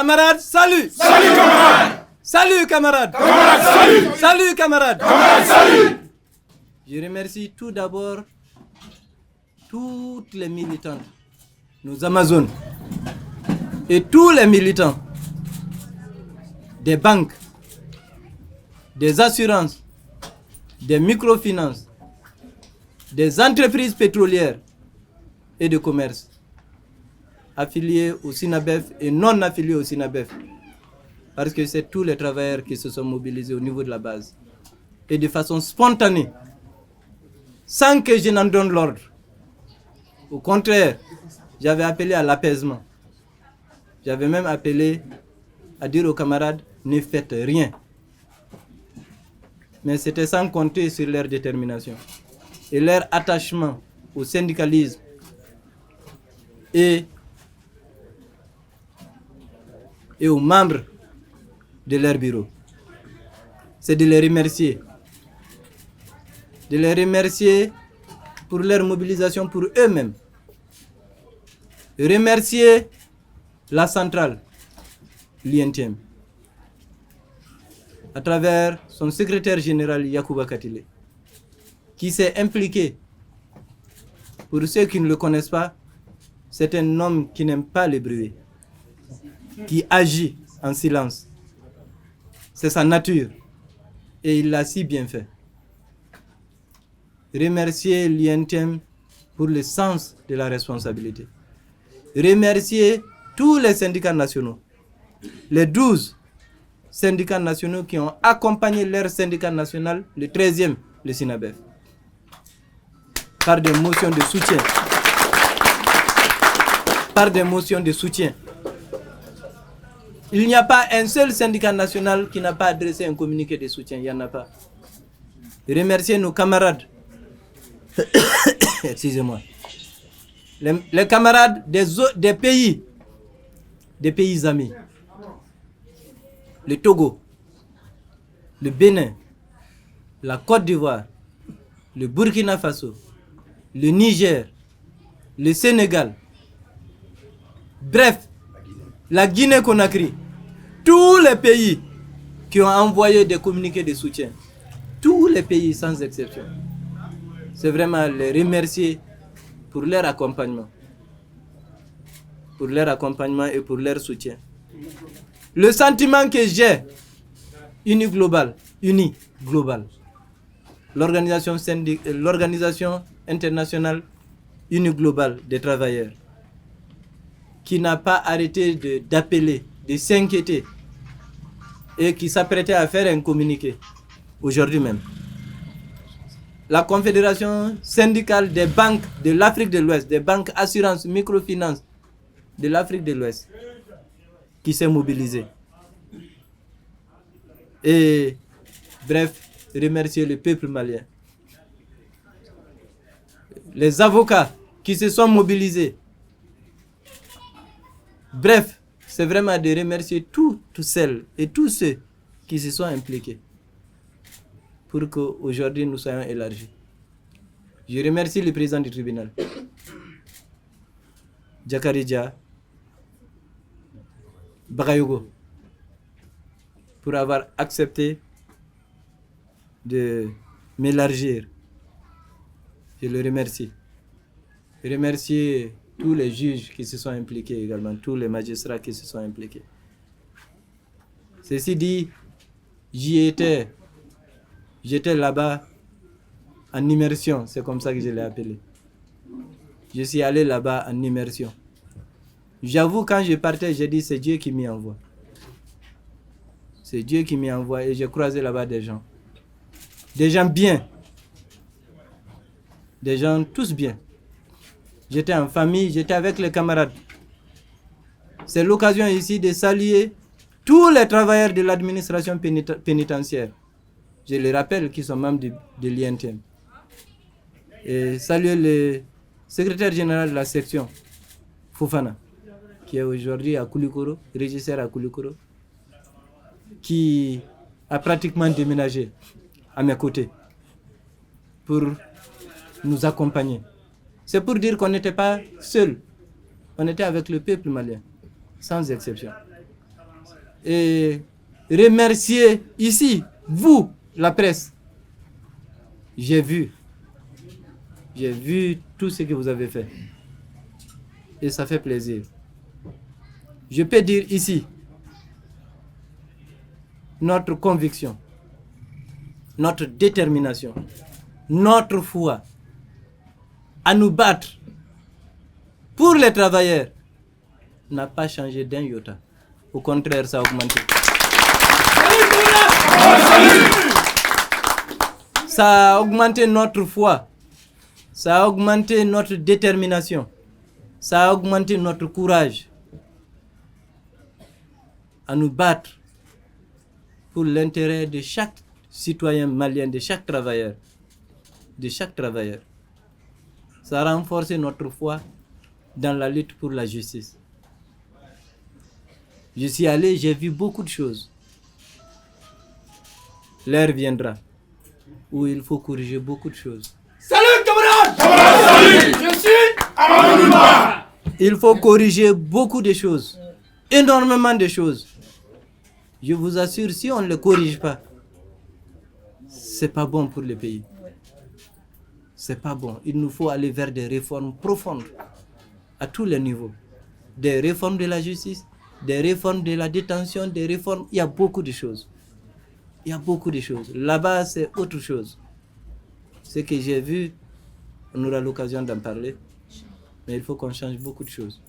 Camarades, salut. Salut camarades. Salut camarades. Camarades, salut. Salut camarades. Camarades, salut. Je remercie tout d'abord toutes les militantes, nos Amazones, et tous les militants des banques, des assurances, des microfinances, des entreprises pétrolières et de commerce, affiliés au SINABEF et non affiliés au SINABEF, parce que c'est tous les travailleurs qui se sont mobilisés au niveau de la base, et de façon spontanée, sans que je n'en donne l'ordre. Au contraire, j'avais appelé à l'apaisement. J'avais même appelé à dire aux camarades, ne faites rien. Mais c'était sans compter sur leur détermination et leur attachement au syndicalisme et aux membres de leur bureau. C'est de les remercier. De les remercier pour leur mobilisation pour eux-mêmes. Remercier la centrale, l'INTM, à travers son secrétaire général Yacouba Katile, qui s'est impliqué. Pour ceux qui ne le connaissent pas, c'est un homme qui n'aime pas le bruit, qui agit en silence. C'est sa nature et il l'a si bien fait. Remercier l'INTM pour le sens de la responsabilité. Remercier tous les syndicats nationaux, les 12 syndicats nationaux qui ont accompagné leur syndicat national, le 13e, le SINABEF, par des motions de soutien. Par des motions de soutien. Il n'y a pas un seul syndicat national qui n'a pas adressé un communiqué de soutien, il n'y en a pas. Remercier nos camarades, excusez-moi, les camarades des pays amis, le Togo, le Bénin, la Côte d'Ivoire, le Burkina Faso, le Niger, le Sénégal, bref, la Guinée-Conakry, tous les pays qui ont envoyé des communiqués de soutien, tous les pays sans exception. C'est vraiment les remercier pour leur accompagnement. Pour leur accompagnement et pour leur soutien. Le sentiment que j'ai, uni global, l'organisation internationale uni globale des travailleurs, qui n'a pas arrêté d'appeler, de s'inquiéter, et qui s'apprêtait à faire un communiqué, aujourd'hui même. La Confédération syndicale des banques de l'Afrique de l'Ouest, des banques assurances, microfinances de l'Afrique de l'Ouest, qui s'est mobilisée. Et bref, remercier le peuple malien. Les avocats qui se sont mobilisés. Bref, c'est vraiment de remercier toutes celles et tous ceux qui se sont impliqués pour qu'aujourd'hui nous soyons élargis. Je remercie le président du tribunal, Djakaridja Bagayogo, pour avoir accepté de m'élargir. Je le remercie. Je remercie tous les juges qui se sont impliqués également, tous les magistrats qui se sont impliqués. Ceci dit, j'étais là-bas en immersion, c'est comme ça que je l'ai appelé. Je suis allé là-bas en immersion. J'avoue, quand je partais, j'ai dit c'est Dieu qui m'y envoie. C'est Dieu qui m'y envoie et j'ai croisé là-bas des gens. Des gens bien. Des gens tous bien. J'étais en famille, j'étais avec les camarades. C'est l'occasion ici de saluer tous les travailleurs de l'administration pénitentiaire. Je les rappelle qui sont membres de l'INTM. Et saluer le secrétaire général de la section, Fofana, qui est aujourd'hui à Koulikoro, régisseur à Koulikoro, qui a pratiquement déménagé à mes côtés pour nous accompagner. C'est pour dire qu'on n'était pas seuls, on était avec le peuple malien, sans exception. remercier ici, vous, la presse. J'ai vu tout ce que vous avez fait. Et ça fait plaisir. Je peux dire ici, notre conviction, notre détermination, notre foi à nous battre pour les travailleurs n'a pas changé d'un iota. Au contraire, ça a augmenté. Ça a augmenté notre foi. Ça a augmenté notre détermination. Ça a augmenté notre courage à nous battre pour l'intérêt de chaque citoyen malien, de chaque travailleur. Ça a renforcé notre foi dans la lutte pour la justice. Je suis allé, j'ai vu beaucoup de choses. L'heure viendra où il faut corriger beaucoup de choses. Salut camarades! Salut! Je suis Amadou Ba. Il faut corriger beaucoup de choses, énormément de choses. Je vous assure, si on ne le corrige pas, c'est pas bon pour le pays. C'est pas bon. Il nous faut aller vers des réformes profondes à tous les niveaux. Des réformes de la justice, des réformes de la détention, des réformes. Il y a beaucoup de choses. Là-bas, c'est autre chose. Ce que j'ai vu, on aura l'occasion d'en parler. Mais il faut qu'on change beaucoup de choses.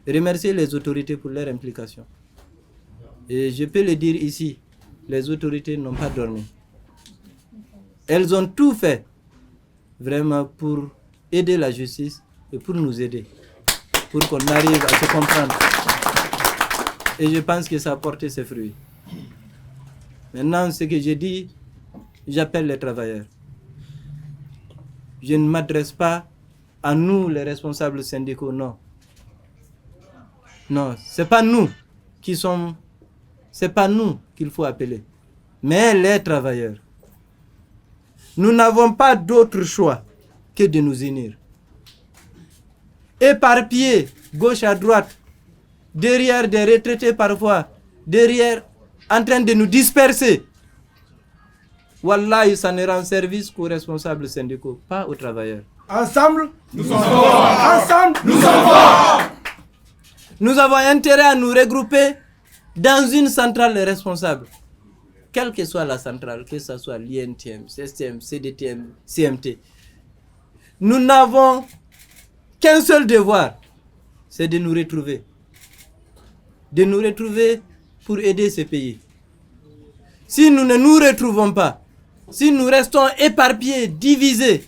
Remercier les autorités pour leur implication. Et je peux le dire ici, les autorités n'ont pas dormi. Elles ont tout fait, vraiment, pour aider la justice et pour nous aider, pour qu'on arrive à se comprendre. Et je pense que ça a porté ses fruits. Maintenant, ce que je dis, j'appelle les travailleurs. Je ne m'adresse pas à nous, les responsables syndicaux, non. Non, c'est pas nous qu'il faut appeler, mais les travailleurs. Nous n'avons pas d'autre choix que de nous unir. Éparpillés, gauche à droite, derrière des retraités parfois, derrière, en train de nous disperser. Wallahi, ça ne rend service qu'aux responsables syndicaux, pas aux travailleurs. Ensemble, nous sommes forts. Ensemble, nous sommes forts. Nous avons intérêt à nous regrouper dans une centrale responsable. Quelle que soit la centrale, que ce soit l'INTM, STM, CDTM, CMT. Nous n'avons qu'un seul devoir, c'est de nous retrouver. De nous retrouver pour aider ce pays. Si nous ne nous retrouvons pas, si nous restons éparpillés, divisés,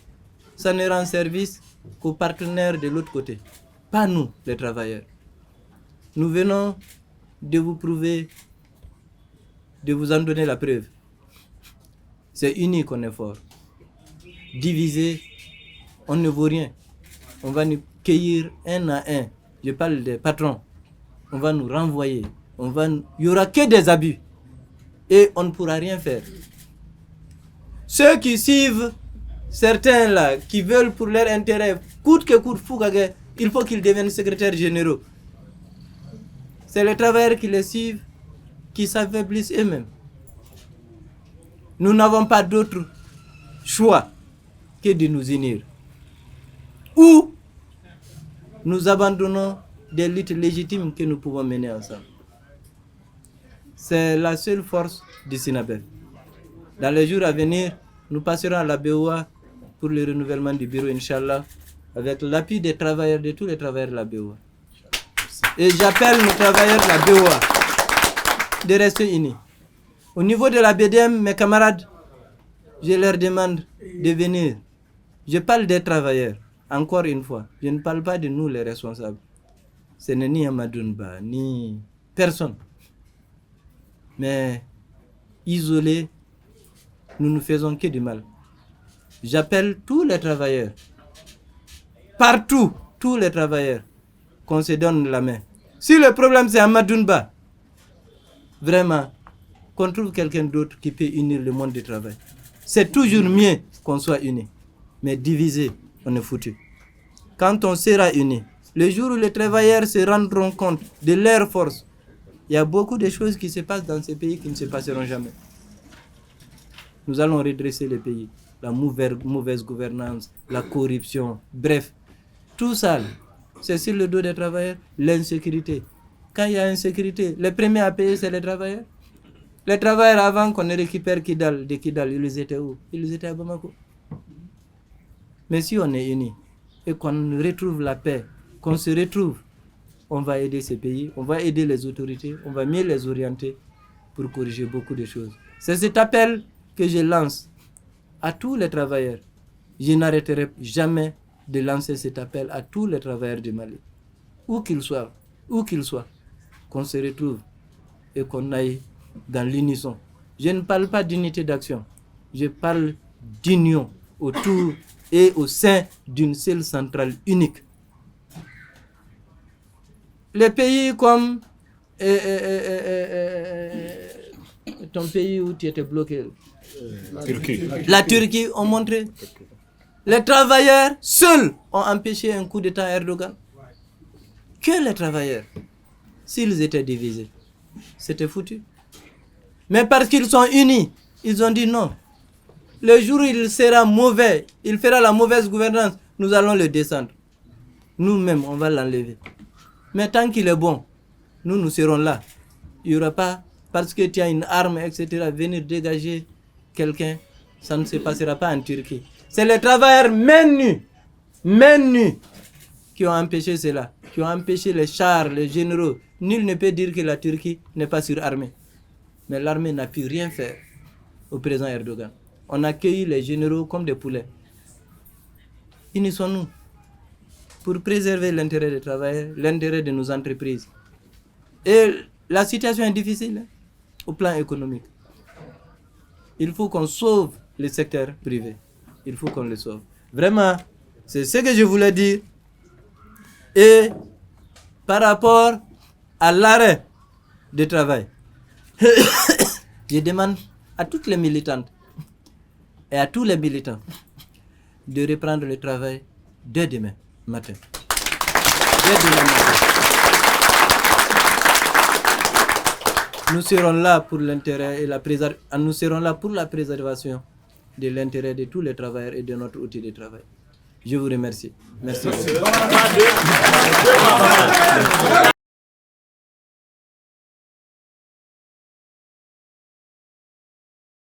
ça ne rend service qu'aux partenaires de l'autre côté. Pas nous, les travailleurs. Nous venons de vous prouver, de vous en donner la preuve. C'est uni qu'on est fort. Divisé, on ne vaut rien. On va nous cueillir un à un. Je parle des patrons. On va nous renvoyer. Il n'y aura que des abus. Et on ne pourra rien faire. Ceux qui suivent, certains là, qui veulent pour leur intérêt, coûte que coûte, il faut qu'ils deviennent secrétaires généraux. C'est les travailleurs qui les suivent, qui s'affaiblissent eux-mêmes. Nous n'avons pas d'autre choix que de nous unir. Ou nous abandonnons des luttes légitimes que nous pouvons mener ensemble. C'est la seule force du SYNAPEF. Dans les jours à venir, nous passerons à la BOA pour le renouvellement du bureau, Inch'Allah, avec l'appui des travailleurs, de tous les travailleurs de la BOA. Et j'appelle nos travailleurs de la BOA de rester unis. Au niveau de la BDM, mes camarades, je leur demande de venir. Je parle des travailleurs, encore une fois. Je ne parle pas de nous les responsables. Ce n'est ni Amadou Ba, ni personne. Mais isolés, nous ne faisons que du mal. J'appelle tous les travailleurs, partout, tous les travailleurs, qu'on se donne la main. Si le problème c'est Amadou Ba, vraiment, qu'on trouve quelqu'un d'autre qui peut unir le monde du travail. C'est toujours mieux qu'on soit unis. Mais divisés, on est foutu. Quand on sera unis, le jour où les travailleurs se rendront compte de leur force, Il y a beaucoup de choses qui se passent dans ces pays qui ne se passeront jamais. Nous allons redresser les pays. La mauvaise gouvernance, la corruption, bref. Tout ça, c'est sur le dos des travailleurs. L'insécurité. Quand il y a insécurité, les premiers à payer, c'est les travailleurs. Les travailleurs, avant qu'on récupère Kidal, de Kidal, ils étaient où? Ils étaient à Bamako. Mais si on est unis et qu'on retrouve la paix, qu'on se retrouve, on va aider ces pays, on va aider les autorités, on va mieux les orienter pour corriger beaucoup de choses. C'est cet appel que je lance à tous les travailleurs. Je n'arrêterai jamais de lancer cet appel à tous les travailleurs du Mali. Où qu'ils soient, qu'on se retrouve et qu'on aille dans l'unisson. Je ne parle pas d'unité d'action, je parle d'union autour et au sein d'une seule centrale unique. Les pays comme ton pays où tu étais bloqué, la Turquie ont montré. Les travailleurs seuls ont empêché un coup d'État à Erdogan. Que les travailleurs, s'ils étaient divisés, c'était foutu. Mais parce qu'ils sont unis, ils ont dit non. Le jour où il sera mauvais, il fera la mauvaise gouvernance, nous allons le descendre. Nous-mêmes, on va l'enlever. Mais tant qu'il est bon, nous serons là. Il n'y aura pas, parce que tu as une arme, etc., venir dégager quelqu'un, ça ne se passera pas en Turquie. C'est les travailleurs main nus, qui ont empêché cela, qui ont empêché les chars, les généraux. Nul ne peut dire que la Turquie n'est pas surarmée. Mais l'armée n'a pu rien faire au président Erdogan. On a accueilli les généraux comme des poulets. Unissons-nous pour préserver l'intérêt des travailleurs, l'intérêt de nos entreprises. Et la situation est difficile au plan économique. Il faut qu'on sauve le secteur privé. Il faut qu'on le sauve. Vraiment, c'est ce que je voulais dire. Et par rapport à l'arrêt de travail, je demande à toutes les militantes et à tous les militants de reprendre le travail dès demain matin. Nous serons là pour l'intérêt et nous serons là pour la préservation de l'intérêt de tous les travailleurs et de notre outil de travail. Je vous remercie. Merci.